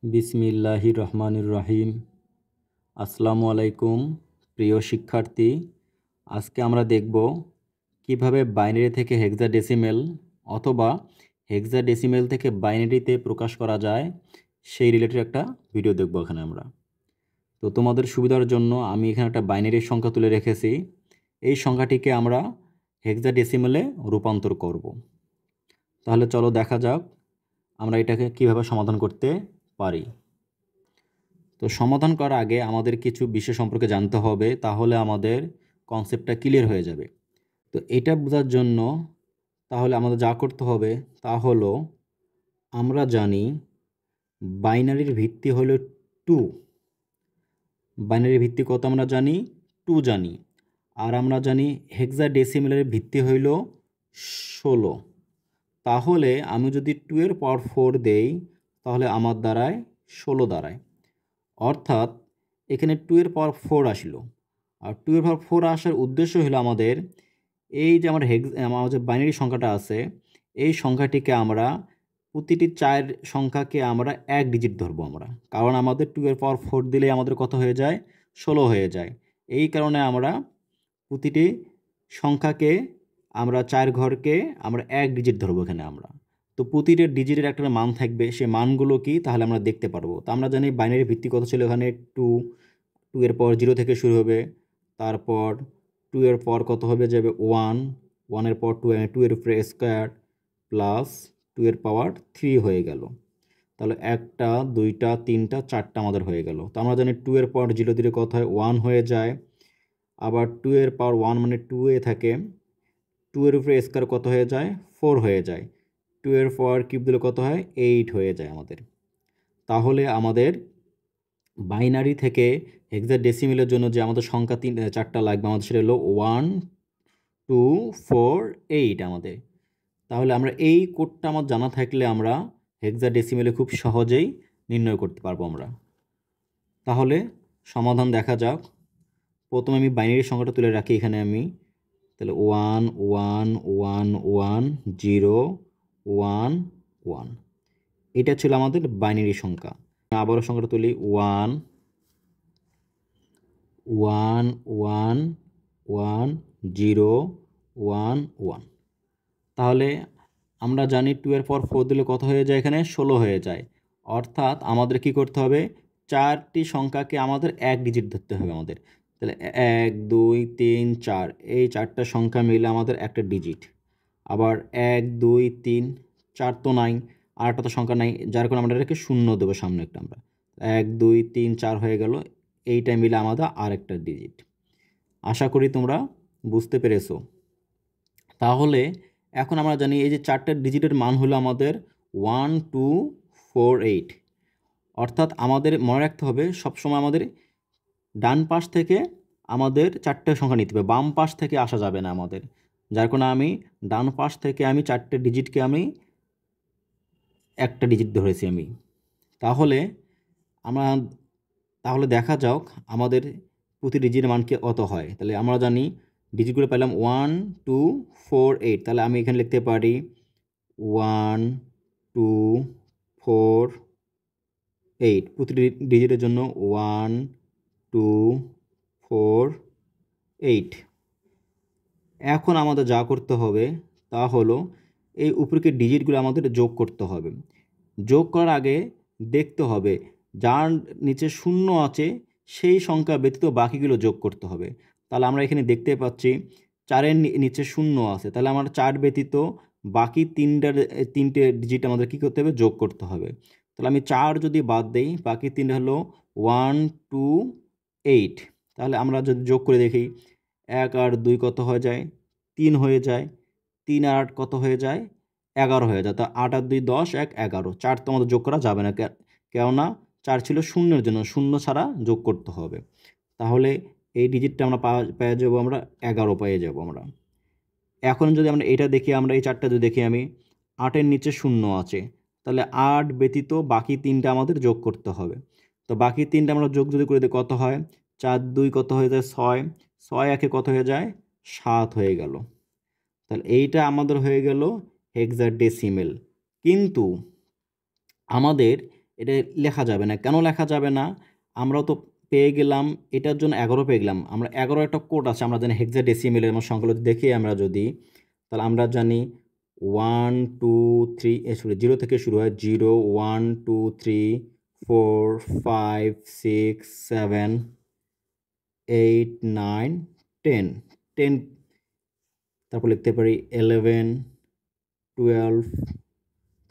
বিসমিল্লাহির রহমানির রহিম। আসসালামু আলাইকুম প্রিয় শিক্ষার্থী। আজকে আমরা দেখব কিভাবে বাইনারি থেকে হেক্সাডেসিমেল অথবা হেক্সাডেসিমেল থেকে বাইনারিতে প্রকাশ করা যায়, সেই রিলেটেড একটা ভিডিও দেখব এখানে আমরা। তো তোমাদের সুবিধার জন্য আমি এখানে একটা বাইনারির সংখ্যা তুলে রেখেছি। এই সংখ্যাটিকে আমরা হেক্সাডেসিমেলে রূপান্তর করব। তাহলে চলো দেখা যাক আমরা এটাকে কিভাবে সমাধান করতে পারি। তো সমাধান করার আগে আমাদের কিছু বিষয় সম্পর্কে জানতে হবে, তাহলে আমাদের কনসেপ্টটা ক্লিয়ার হয়ে যাবে। তো এটা বোঝার জন্য তাহলে আমাদের যা করতে হবে তা হলো, আমরা জানি বাইনারির ভিত্তি হলো 2। বাইনারির ভিত্তি কত আমরা জানি? 2 জানি। আর আমরা জানি হেক্সাডেসিমেলের ভিত্তি হইল 16। তাহলে আমি যদি 2 এর পাওয়ার 4 দেই তাহলে আমার দাঁড়ায় 16 দাঁড়ায়। অর্থাৎ এখানে 2 এর পাওয়ার 4 আসলো। আর 2 এর পাওয়ার 4 আসার উদ্দেশ্য হলো আমাদের এই যে আমার যে বাইনারি সংখ্যাটা আছে, এই সংখ্যাটিকে আমরা প্রতিটি 4 সংখ্যাকে আমরা 1 ডিজিট ধরবো আমরা, কারণ আমাদের 2 এর পাওয়ার 4 দিলে আমাদের কত হয়ে যায়? 16 হয়ে যায়। এই কারণে আমরা প্রতিটি সংখ্যাকে আমরা 4 ঘরকে আমরা 1 ডিজিট ধরবো এখানে আমরা। তো প্রতিটা ডিজিটের একটা মান থাকবে, সে মানগুলো কি তাহলে আমরা দেখতে পারবো। তো আমরা জানি বাইনারি ভিত্তি কত ছিল এখানে 2। 2 এর পর 0 থেকে শুরু হবে, তারপর 2 এর পর কত হবে যাবে 1। 1 এর পর 2 এর উপরে স্কোয়ার প্লাস 2 এর পাওয়ার 3 হয়ে গেল। তাহলে 1টা 2টা 3টা 4টা আমাদের হয়ে গেল। তো আমরা জানি 2 এর পর 0 দিলে কত হয়? 1 হয়ে যায়। আবার 2 এর পাওয়ার 1 মানে 2 এ থাকে, 2 এর উপরে স্কোয়ার কত হয়ে যায়? 4 হয়ে যায়। 2 এর পাওয়ার কিউব দিলে কত হয়? 8 হয়ে যায় আমাদের। তাহলে আমাদের বাইনারি থেকে হেক্সাডেসিমেলের জন্য যে আমাদের সংখ্যা 4টা লাগবে আমাদের, সেটা হলো 1 2 4 8 আমাদের। তাহলে আমরা এই কোডটা আমার জানা থাকলে আমরা হেক্সাডেসিমেলে খুব সহজেই নির্ণয় করতে পারবো আমরা। তাহলে সমাধান দেখা যাক। প্রথমে আমি বাইনারি সংখ্যাটা তুলে রাখি এখানে আমি। তাহলে 1 1 1 1 0 1 1, এটা ছিল আমাদের বাইনারি সংখ্যা। আবারও সংখ্যাটা তুলি 1 1 1 1 0 1 1। তাহলে আমরা জানি 2 এর পর 4 দিলে কত হয়ে যায়? এখানে 16 হয়ে যায়। অর্থাৎ আমাদের কি করতে হবে? 4টি সংখ্যাকে আমাদের 1 ডিজিট ধরতে হবে আমাদের। তাহলে 1 2 3 4, এই 4টা সংখ্যা মিলে আমাদের একটা ডিজিট। আবার 1 2 3 4 তো নাই, আর একটা তো সংখ্যা নাই, যার কারণে আমরা এটাকে 0 দেবো সামনে একটা আমরা। 1 2 3 4 হয়ে গেল, এইটা মিলে আমাদের আরেকটা ডিজিট। আশা করি তোমরা বুঝতে পেরেছো। তাহলে এখন আমরা জানি এই যে 4টা ডিজিটের মান হলো আমাদের 1 2 4 8। অর্থাৎ আমাদের মনে রাখতে হবে সবসময় আমাদের ডান পাশ থেকে আমাদের 4টে সংখ্যা নিতে হবে, বাম পাশ থেকে আসা যাবে না আমাদের। যার কারণে আমি ডান পাশ থেকে আমি 4টে ডিজিটকে আমি একটা ডিজিট ধরেছি আমি। তাহলে আমরা দেখা যাক আমাদের প্রতি ডিজিটের মান কি কত হয়। তাহলে আমরা জানি ডিজিটগুলো পেলাম 1 2 4 8। তাহলে আমি এখানে লিখতে পারি 1 2 4 8। প্রতিটি ডিজিটের জন্য 1 2 4 8। এখন আমাদের যা করতে হবে তা হলো এই উপরের ডিজিটগুলো আমাদের যোগ করতে হবে। যোগ করার আগে দেখতে হবে যার নিচে 0 আছে সেই সংখ্যা ব্যতীত বাকিগুলো যোগ করতে হবে। তাহলে আমরা এখানে দেখতে পাচ্ছি 4-এর নিচে 0 আছে, তাহলে আমার 4 ব্যতীত বাকি 3টে ডিজিট আমাদের কী করতে হবে? যোগ করতে হবে। তাহলে আমি 4 যদি বাদ দেই, বাকি 3 হলো 1 2 8। তাহলে আমরা যদি যোগ করে দেখি 1 আর 2 কত হয়ে যায়? 3 হয়ে যায়। 3 আর 8 কত হয়ে যায়? 11 হয়ে যায়। তা 8 আর 2 10, 1 11। 4 তো আমাদের যোগ করা যাবে না, কেননা 4 ছিল শূন্যের জন্য, 0 ছাড়া যোগ করতে হবে। তাহলে এই ডিজিটটা আমরা পেয়ে যাবো আমরা 11 পেয়ে যাবো আমরা। এখন যদি আমরা এটা দেখি, আমরা এই 4টা যদি দেখি আমি, 8-এর নিচে 0 আছে, তাহলে 8 ব্যতীত বাকি 3টা আমাদের যোগ করতে হবে। তো বাকি 3টা আমরা যোগ যদি করে দিই কত হয়? 4 2 কত হয়ে যায়? 6। 6 1-এ কত হয়ে যায়? 7 হয়ে গেল। তাহলে এইটা আমাদের হয়ে গেল হেক্সাডেসিমেল। কিন্তু আমাদের এটা লেখা যাবে না। কেন লেখা যাবে না? আমরাও তো পেয়ে গেলাম, এটার জন্য 11 পেয়ে গেলাম। আমরা 11 একটা কোড আছে, আমরা জানি হেক্সাডেসিমেলের সংখ্যাগুলো দেখি আমরা যদি, তাহলে আমরা জানি 1 2 3 সরি 0 থেকে শুরু হয়, 0 1 2 3 4 5 6 7 8 9 10 10, তারপর লিখতে পারি 11 12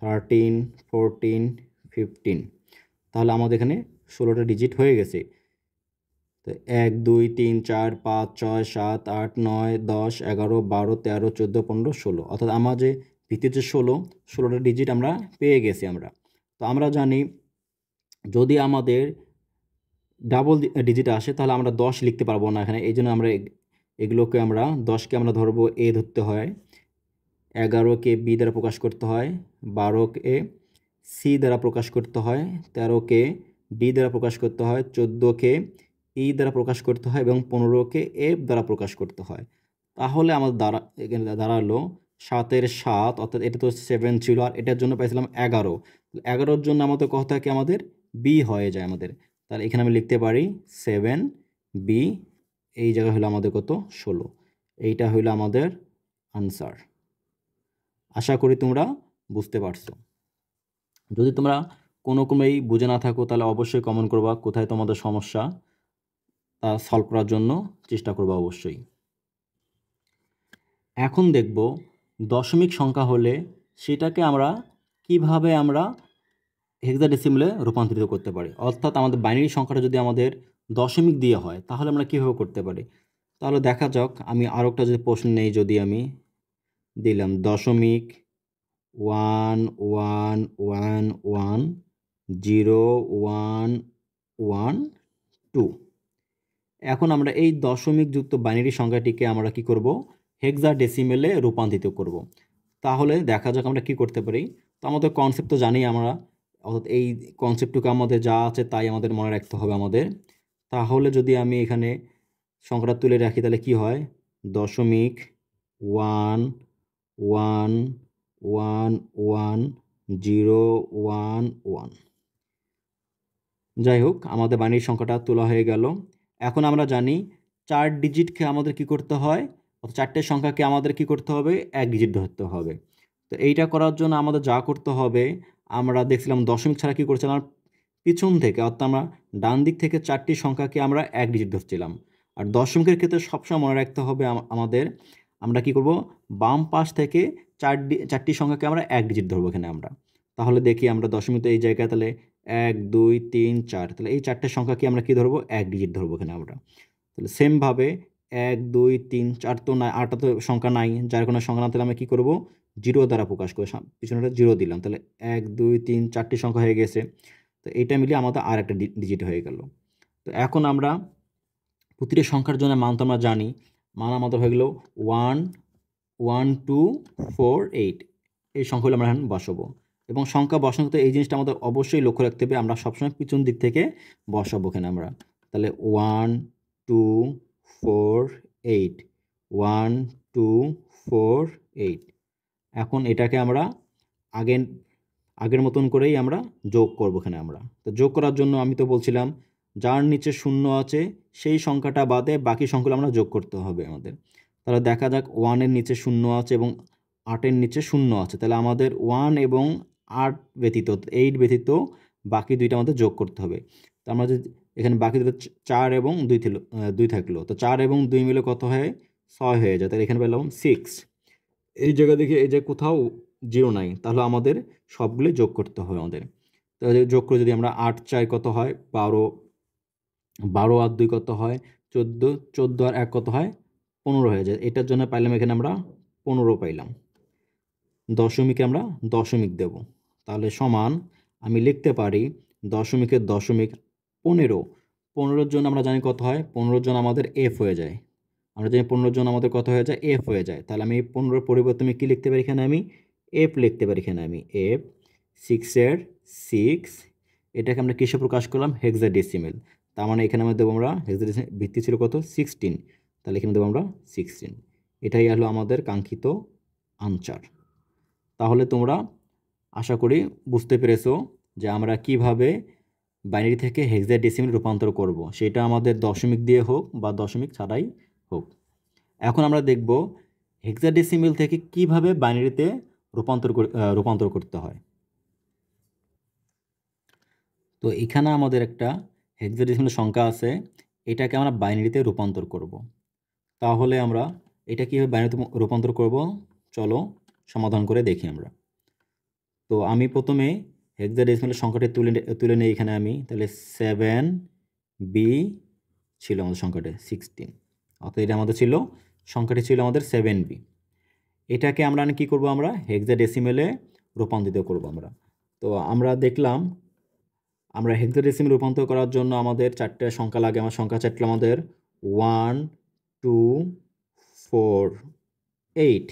13 14 15। তাহলে আমাদের এখানে 16টা ডিজিট হয়ে গেছে। তো 1 2 3 4 5 6 7 8 9 10 11 12 13 14 15 16, অর্থাৎ আমার যে ভিত্তির যে 16টা ডিজিট আমরা পেয়ে গেছি আমরা। তো আমরা জানি যদি আমাদের ডাবল ডিজিট আসে তাহলে আমরা 10 লিখতে পারবো না এখানে, এই জন্য আমরা এগুলোকে আমরা 10কে আমরা ধরবো এ ধরতে হয়, 11কে বি দ্বারা প্রকাশ করতে হয়, 12কে সি দ্বারা প্রকাশ করতে হয়, 13কে ডি দ্বারা প্রকাশ করতে হয়, 14কে ই দ্বারা প্রকাশ করতে হয় এবং 15কে এফ দ্বারা প্রকাশ করতে হয়। তাহলে আমাদের এখানে দাঁড়ালো 7-এর 7, অর্থাৎ এটা তো 7 ছিল আর এটার জন্য পাইছিলাম 11। 11-র জন্য আমাদের কত থাকে, আমাদের বি হয়ে যায় আমাদের। তাহলে এখানে আমি লিখতে পারি 7 বি, এই জায়গায় হলো আমাদের কত 16। এইটা হইলো আমাদের আনসার। আশা করি তোমরা বুঝতে পারছো। যদি তোমরা কোনোই বুঝে না থাকো তাহলে অবশ্যই কমেন্ট করবা কোথায় তোমাদের সমস্যা, তা সলভ করার জন্য চেষ্টা করবা অবশ্যই। এখন দেখব দশমিক সংখ্যা হলে সেটাকে আমরা কিভাবে আমরা হেক্সাডেসিমেলে রূপান্তরিত করতে পারি। অর্থাৎ আমাদের বাইনারি সংখ্যাটা যদি আমাদের দশমিক দিয়ে হয় তাহলে আমরা কীভাবে করতে পারি। তাহলে দেখা যাক, আমি আরও একটা যদি প্রশ্ন নেই, যদি আমি দিলাম 0.11111012। এখন আমরা এই দশমিক যুক্ত বাইনারি সংখ্যাটিকে আমরা কি করব, হেক্সাডেসিমেলে রূপান্তরিত করব। তাহলে দেখা যাক আমরা কি করতে পারি। তো আমাদের কনসেপ্ট তো জানি আমরা, অর্থাৎ এই কনসেপ্টটুকু আমাদের যা আছে তাই আমাদের মনে রাখতে হবে আমাদের। তাহলে যদি আমি এখানে সংখ্যাটা তুলে রাখি তাহলে কি হয়, 0.11111011। যাই হোক, আমাদের বাইনারি সংখ্যাটা তোলা হয়ে গেল। এখন আমরা জানি 4 ডিজিটকে আমাদের কি করতে হয়, অর্থাৎ 4টে সংখ্যাকে আমাদের কি করতে হবে, 1 ডিজিট ধরতে হবে। তো এইটা করার জন্য আমাদের যা করতে হবে, আমরা দেখছিলাম দশমিক ছাড়া কি করছিলাম, পিছন থেকে অর্থাৎ আমরা ডান দিক থেকে 4টি সংখ্যাকে আমরা 1 ডিজিট ধরছিলাম। আর দশমিকের ক্ষেত্রে সবসময় মনে রাখতে হবে আমাদের, আমরা কি করব, বাম পাশ থেকে 4টি সংখ্যাকে আমরা 1 ডিজিট ধরবো এখানে আমরা। তাহলে দেখি আমরা দশমিক তো এই জায়গায়, তাহলে 1 2 3 4, তাহলে এই 4টে সংখ্যাকে আমরা কি ধরবো, 1 ডিজিট ধরবো এখানে আমরা। তাহলে সেমভাবে 1 2 3 4 তো নাই, 8টা তো সংখ্যা নাই, যার কোনো সংখ্যা না, তাহলে আমরা কী করবো, 0 দ্বারা প্রকাশ করে পিছনেটা 0 দিলাম। তাহলে 1 2 3 4টি সংখ্যা হয়ে গেছে। তো এটা মিলিয়ে আমাদের আর একটা ডিজিট হয়ে গেল। তো এখন আমরা প্রতিটি সংখ্যার জন্য মান তো আমরা জানি, মান আমাদের হয়ে গেল 1 1 2 4 8, এই সংখ্যাগুলো আমরা এখন বসাবো। এবং সংখ্যা বসানোতে এই জিনিসটা আমাদের অবশ্যই লক্ষ্য রাখতে হবে, আমরা সবসময় পিছন দিক থেকে বসাবো এখানে আমরা। তাহলে 1 2 4 8, 1 2 4 8। এখন এটাকে আমরা আগের মতন করেই আমরা যোগ করবো এখানে আমরা। তো যোগ করার জন্য আমি তো বলছিলাম যার নিচে 0 আছে সেই সংখ্যাটা বাদে বাকি সংখ্যাগুলো আমরা যোগ করতে হবে আমাদের। তাহলে দেখা যাক 1-এর নিচে 0 আছে এবং 8-এর নিচে 0 আছে, তাহলে আমাদের 1 এবং 8 ব্যতীত 8 ব্যতীত বাকি দুইটা আমাদের যোগ করতে হবে। তো আমরা যদি এখানে বাকি দুটো 4 এবং 2 থাকলো, তো 4 এবং 2 মিলে কত হয়, 6 হয়ে যায়। তাহলে এখানে পেলাম 6। এই জায়গা দেখে এই যে কোথাও 0 নাই, তাহলে আমাদের সবগুলো যোগ করতে হবে আমাদের। তাহলে যোগ করে যদি আমরা 8 4 কত হয় 12, 12 আর 2 কত হয় 14, 14 আর 1 কত হয় 15 হয়ে যায়। এটার জন্য পাইলাম এখানে আমরা 15 পাইলাম। দশমিকে আমরা দশমিক দেব, তাহলে সমান আমি লিখতে পারি দশমিকের দশমিক 15। 15-র জন্য আমরা জানি কত হয়, 15-র জন্য আমাদের এফ হয়ে যায়। আমরা জানি 15-র জন্য আমাদের কত হয়ে যায়, এফ হয়ে যায়। তাহলে আমি 15-র পরিবর্তে আমি কী লিখতে পারি এখানে, আমি এফ লিখতে পারি এখানে আমি এফ। 6-এর 6, এটাকে আমরা কিসে প্রকাশ করলাম, হেক্সাডেসিমেল। তার মানে এখানে আমরা দেবো, আমরা হেক্সাডেসিমেল ভিত্তি ছিল কত 16, তাহলে এখানে দেবো আমরা 16। এটাই হলো আমাদের কাঙ্ক্ষিত আনসার। তাহলে তোমরা আশা করি বুঝতে পেরেছো যে আমরা কিভাবে বাইনারি থেকে হেক্সাডেসিমেল রূপান্তর করব, সেটা আমাদের দশমিক দিয়ে হোক বা দশমিক ছাড়াই হোক। এখন আমরা দেখব হেক্সাডেসিমেল থেকে কিভাবে বাইনারিতে রূপান্তর করতে হয়। তো এখানে আমাদের একটা হেক্সাডেসিমেল সংখ্যা আছে, এটাকে আমরা বাইনারিতে রূপান্তর করব। তাহলে আমরা এটা কীভাবে বাইনারিতে রূপান্তর করব, চলো সমাধান করে দেখি আমরা। তো আমি প্রথমে হেক্সাডেসিমেলের সংখ্যাটি তুলে নেই এখানে আমি। তাহলে 7b ছিল আমাদের সংখ্যাটি 16, অর্থাৎ এটা আমাদের ছিল, সংখ্যাটি ছিল আমাদের 7b। এটাকে আমরা কী করব, আমরা হেক্সাডেসিমেলে রূপান্তরিত করব আমরা। তো আমরা দেখলাম আমরা হেক্সাডেসিমেলে রূপান্তর করার জন্য আমাদের 4টে সংখ্যা লাগে। আমার সংখ্যা 4টি আমাদের 1 2 4 8,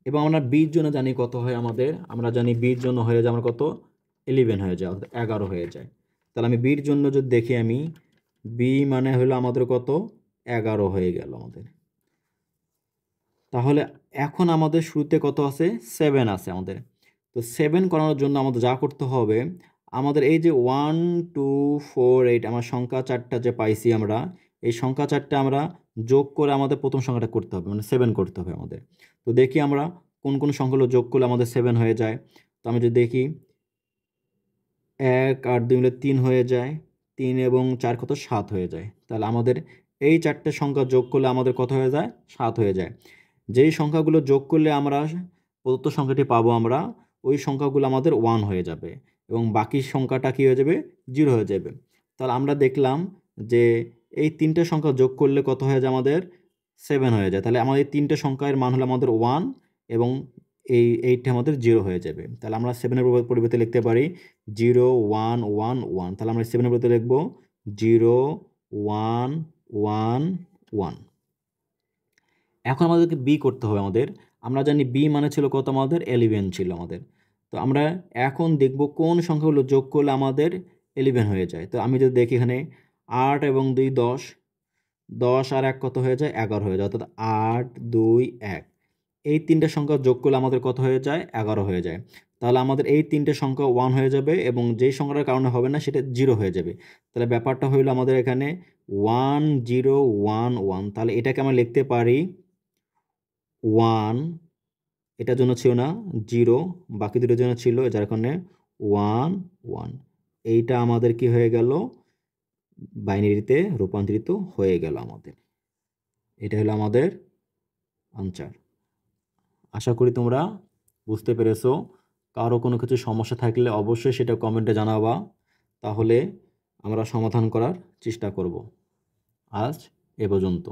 এবং আমরা বির জন্য জানি কত হয় আমাদের, আমরা জানি বির জন্য হয়ে যায় আমার কত, 11 হয়ে যায়, অর্থাৎ 11 হয়ে যায়। তাহলে আমি বির জন্য যদি দেখি, আমি বি মানে হলো আমাদের কত, 11 হয়ে গেল আমাদের। তাহলে এখন আমাদের শুরুতে কত আছে, 7 আছে আমাদের। তো 7 করানোর জন্য আমাদের যা করতে হবে, আমাদের এই যে 1 2 4 8 আমার সংখ্যা 4টা যে পাইছি আমরা, এই সংখ্যা 4টা আমরা যোগ করে আমাদের প্রথম সংখ্যাটা করতে হবে, মানে 7 করতে হবে আমাদের। তো দেখি আমরা কোন কোন সংখ্যাগুলো যোগ করলে আমাদের 7 হয়ে যায়। তো আমি যদি দেখি 1 আর 2 মিলে 3 হয়ে যায়, 3 এবং 4 কত, 7 হয়ে যায়। তাহলে আমাদের এই 4টে সংখ্যা যোগ করলে আমাদের কত হয়ে যায়, 7 হয়ে যায়। যেই সংখ্যাগুলো যোগ করলে আমরা প্রদত্ত সংখ্যাটি পাবো, আমরা ওই সংখ্যাগুলো আমাদের 1 হয়ে যাবে এবং বাকি সংখ্যাটা কী হয়ে যাবে, 0 হয়ে যাবে। তাহলে আমরা দেখলাম যে এই 3টে সংখ্যা যোগ করলে কত হয়ে যায়, আমাদের 7 হয়ে যায়। তাহলে আমাদের 3টে সংখ্যার মান হলো আমাদের 1 এবং এইটা আমাদের 0 হয়ে যাবে। তাহলে আমরা 7-এর পরিবর্তে লিখতে পারি 0 1 1 1। তাহলে আমরা 7-এর পরিবর্তে লিখব 0 1 1 1। এখন আমাদেরকে বি করতে হবে আমাদের। আমরা জানি বি মানে ছিল কত, আমাদের 11 ছিল আমাদের। তো আমরা এখন দেখব কোন সংখ্যাগুলো যোগ করলে আমাদের 11 হয়ে যায়। তো আমি যদি দেখি এখানে 8 এবং 2 10, 10 আর 1 কত হয়ে যায়, 11 হয়ে যায়, অর্থাৎ 8 2 1। এই 3টে সংখ্যা যোগ করলে আমাদের কত হয়ে যায়, 11 হয়ে যায়। তাহলে আমাদের এই 3টে সংখ্যা 1 হয়ে যাবে এবং যেই সংখ্যাটার কারণে হবে না সেটা 0 হয়ে যাবে। তাহলে ব্যাপারটা হইলো আমাদের এখানে 1 0 1 1। তাহলে এটাকে আমরা লিখতে পারি 1, এটার জন্য ছিল না 0, বাকি দুটোর জন্য ছিল, যার কারণে 1 1। এইটা আমাদের কি হয়ে গেল, বাইনারিতে রূপান্তরিত হয়ে গেল আমাদের। এটা হলো আমাদের আনসার। আশা করি তোমরা বুঝতে পেরেছো। কারো কোনো কিছু সমস্যা থাকলে অবশ্যই সেটা কমেন্টে জানাবা, তাহলে আমরা সমাধান করার চেষ্টা করব। আজ এ পর্যন্ত।